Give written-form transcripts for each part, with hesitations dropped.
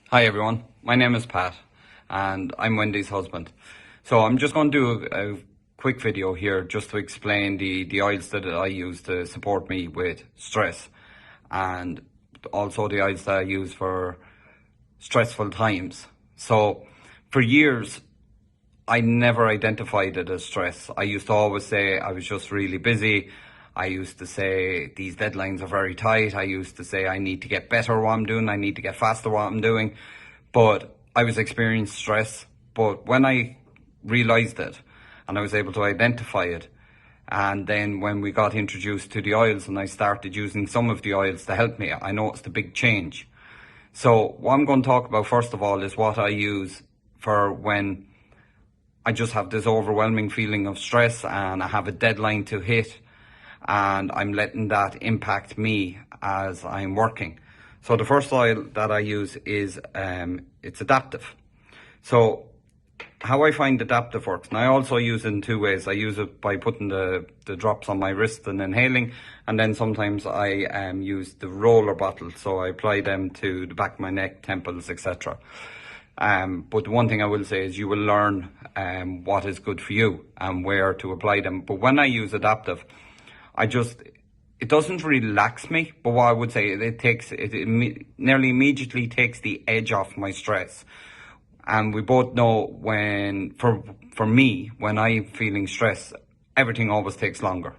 Hi everyone, my name is Pat and I'm Wendy's husband. So I'm just going to do a quick video here just to explain the oils that I use to support me with stress, and also the oils that I use for stressful times. So for years I never identified it as stress. I used to always say I was just really busy. I used to say these deadlines are very tight. I used to say I need to get better at what I'm doing. I need to get faster at what I'm doing. But I was experiencing stress. But when I realized it and I was able to identify it, and then when we got introduced to the oils and I started using some of the oils to help me, I noticed a big change. So what I'm going to talk about first of all is what I use for when I just have this overwhelming feeling of stress and I have a deadline to hit and I'm letting that impact me as I'm working. So the first oil that I use is it's adaptive. So how I find adaptive works, and I also use it in two ways. I use it by putting the drops on my wrist and inhaling, and then sometimes I use the roller bottle, so I apply them to the back of my neck, temples, etc. But the one thing I will say is you will learn what is good for you and where to apply them. But when I use adaptive, it doesn't relax me, but what I would say, it nearly immediately takes the edge off my stress. And we both know for me, when I'm feeling stressed, everything always takes longer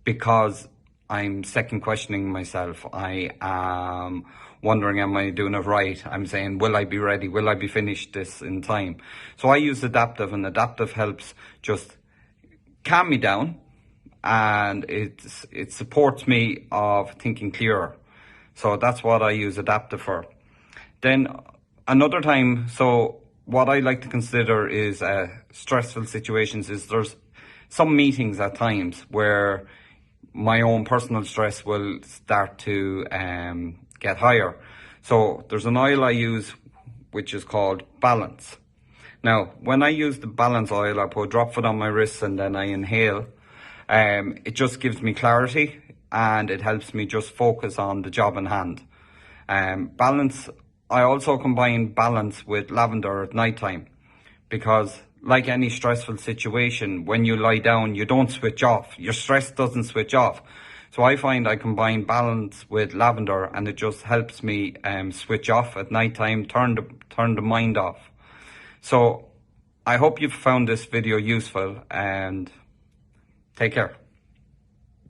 because I'm second questioning myself. I am wondering, am I doing it right? I'm saying, will I be ready? Will I be finished this in time? So I use adaptive, and adaptive helps just calm me down, and it supports me of thinking clearer. So that's what I use adaptive for. Then another time, so what I like to consider is stressful situations is there's some meetings at times where my own personal stress will start to get higher. So there's an oil I use which is called Balance. Now, when I use the Balance oil, I put a drop of it on my wrist and then I inhale. It just gives me clarity and it helps me just focus on the job in hand. Balance, I also combine Balance with lavender at night time, because like any stressful situation, when you lie down, you don't switch off. Your stress doesn't switch off. So I find I combine Balance with lavender and it just helps me switch off at night time, turn the mind off. So I hope you've found this video useful, and take care.